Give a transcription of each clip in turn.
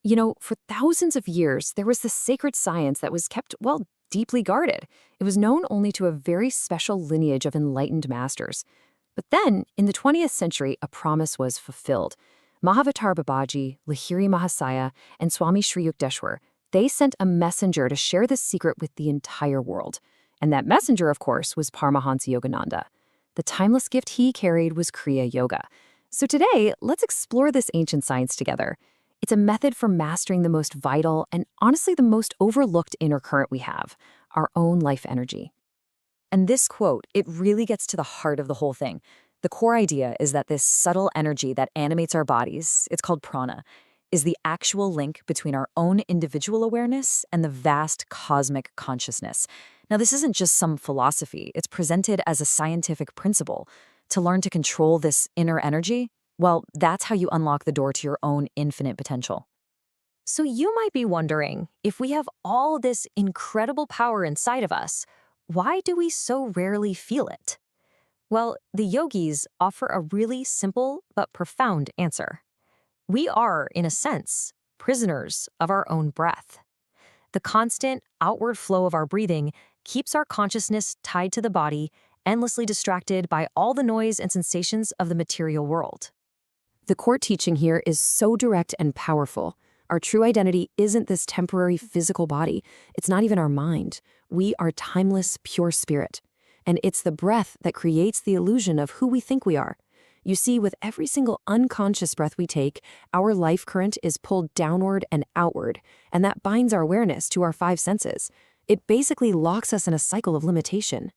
For thousands of years, there was this sacred science that was kept, well, deeply guarded. It was known only to a very special lineage of enlightened masters. But then, in the 20th century, a promise was fulfilled. Mahavatar Babaji, Lahiri Mahasaya, and Swami Sri Yukteswar, they sent a messenger to share this secret with the entire world. And that messenger, of course, was Paramhansa Yogananda. The timeless gift he carried was Kriya Yoga. So today, let's explore this ancient science together. It's a method for mastering the most vital and honestly the most overlooked inner current we have, our own life energy. And this quote, it really gets to the heart of the whole thing. The core idea is that this subtle energy that animates our bodies, it's called prana, is the actual link between our own individual awareness and the vast cosmic consciousness. Now, this isn't just some philosophy. It's presented as a scientific principle. To learn to control this inner energy, well, that's how you unlock the door to your own infinite potential. So you might be wondering, if we have all this incredible power inside of us, why do we so rarely feel it? Well, the yogis offer a really simple but profound answer. We are, in a sense, prisoners of our own breath. The constant outward flow of our breathing keeps our consciousness tied to the body, endlessly distracted by all the noise and sensations of the material world. The core teaching here is so direct and powerful. Our true identity isn't this temporary physical body. It's not even our mind. We are timeless, pure spirit. And it's the breath that creates the illusion of who we think we are. You see, with every single unconscious breath we take, our life current is pulled downward and outward, and that binds our awareness to our five senses. It basically locks us in a cycle of limitation.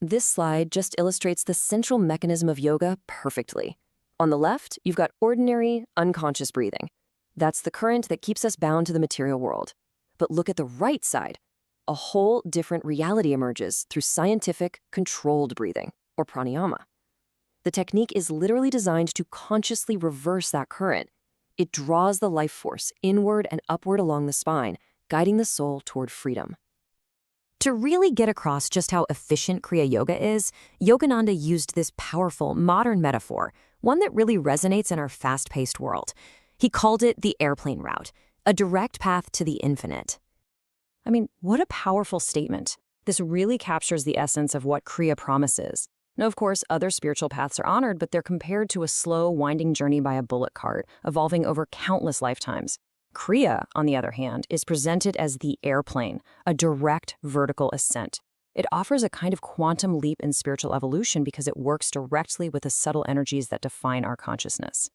This slide just illustrates the central mechanism of yoga perfectly. On the left, you've got ordinary, unconscious breathing. That's the current that keeps us bound to the material world. But look at the right side. A whole different reality emerges through scientific, controlled breathing, or pranayama. The technique is literally designed to consciously reverse that current. It draws the life force inward and upward along the spine, guiding the soul toward freedom. To really get across just how efficient Kriya Yoga is, Yogananda used this powerful, modern metaphor, one that really resonates in our fast-paced world. He called it the airplane route, a direct path to the infinite. I mean, what a powerful statement. This really captures the essence of what Kriya promises. Now, of course, other spiritual paths are honored, but they're compared to a slow, winding journey by a bullet cart, evolving over countless lifetimes. Kriya, on the other hand, is presented as the airplane, a direct vertical ascent. It offers a kind of quantum leap in spiritual evolution because it works directly with the subtle energies that define our consciousness.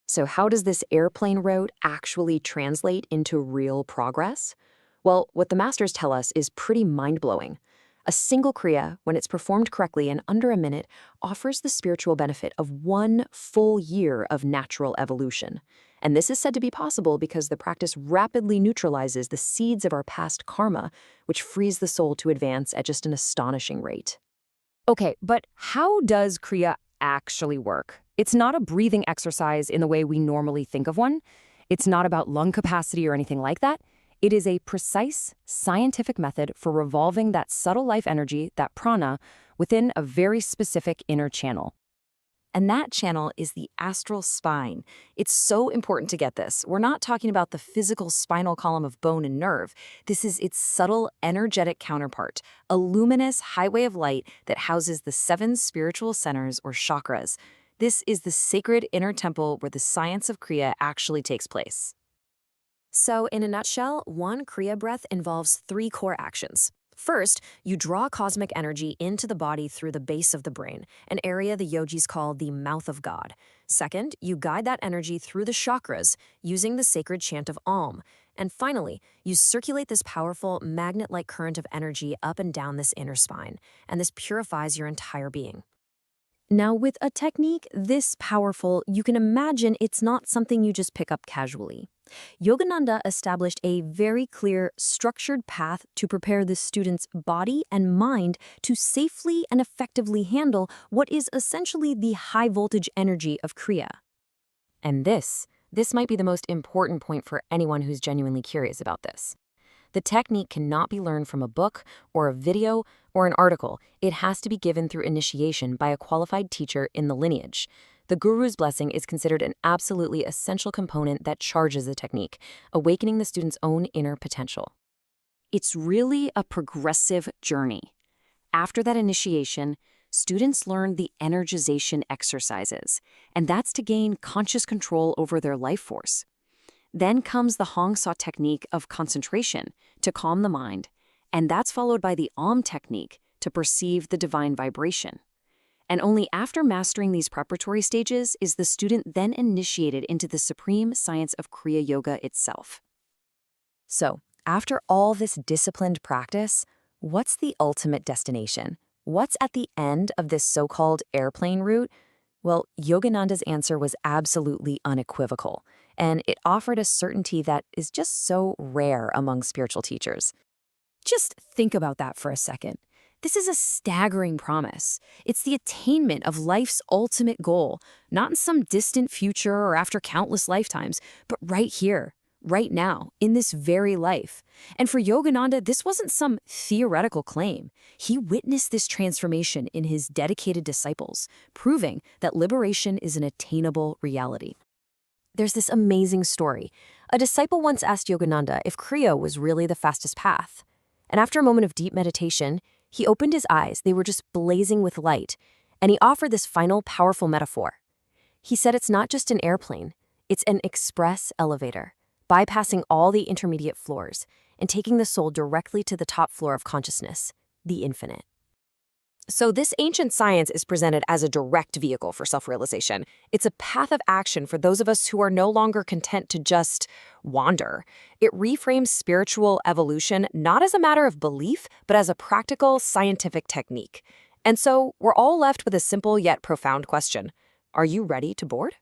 So how does this airplane route actually translate into real progress? Well, what the masters tell us is pretty mind-blowing. A single Kriya, when it's performed correctly in under a minute, offers the spiritual benefit of 1 full year of natural evolution. And this is said to be possible because the practice rapidly neutralizes the seeds of our past karma, which frees the soul to advance at just an astonishing rate. Okay, but how does Kriya actually work? It's not a breathing exercise in the way we normally think of one. It's not about lung capacity or anything like that. It is a precise, scientific method for revolving that subtle life energy, that prana, within a very specific inner channel. And that channel is the astral spine. It's so important to get this. We're not talking about the physical spinal column of bone and nerve. This is its subtle, energetic counterpart, a luminous highway of light that houses the 7 spiritual centers or chakras. This is the sacred inner temple where the science of Kriya actually takes place. So, in a nutshell, one Kriya breath involves 3 core actions. First, you draw cosmic energy into the body through the base of the brain, an area the yogis call the mouth of God. Second, you guide that energy through the chakras using the sacred chant of Aum. And finally, you circulate this powerful magnet-like current of energy up and down this inner spine, and this purifies your entire being. Now, with a technique this powerful, you can imagine it's not something you just pick up casually. Yogananda established a very clear, structured path to prepare the student's body and mind to safely and effectively handle what is essentially the high-voltage energy of Kriya. And this might be the most important point for anyone who's genuinely curious about this. The technique cannot be learned from a book or a video or an article. It has to be given through initiation by a qualified teacher in the lineage. The guru's blessing is considered an absolutely essential component that charges the technique, awakening the student's own inner potential. It's really a progressive journey. After that initiation, students learn the energization exercises, and that's to gain conscious control over their life force. Then comes the Hong Sa technique of concentration to calm the mind, and that's followed by the Aum technique to perceive the divine vibration. And only after mastering these preparatory stages is the student then initiated into the supreme science of Kriya Yoga itself. So, after all this disciplined practice, what's the ultimate destination? What's at the end of this so-called airplane route? Well, Yogananda's answer was absolutely unequivocal, and it offered a certainty that is just so rare among spiritual teachers. Just think about that for a second. This is a staggering promise. It's the attainment of life's ultimate goal, not in some distant future or after countless lifetimes, but right here, right now, in this very life. And for Yogananda, this wasn't some theoretical claim. He witnessed this transformation in his dedicated disciples, proving that liberation is an attainable reality. There's this amazing story. A disciple once asked Yogananda if Kriya was really the fastest path. And after a moment of deep meditation, he opened his eyes. They were just blazing with light. And he offered this final powerful metaphor. He said it's not just an airplane, it's an express elevator, bypassing all the intermediate floors and taking the soul directly to the top floor of consciousness, the infinite. So this ancient science is presented as a direct vehicle for self-realization. It's a path of action for those of us who are no longer content to just wander. It reframes spiritual evolution not as a matter of belief, but as a practical scientific technique. And so we're all left with a simple yet profound question. Are you ready to board?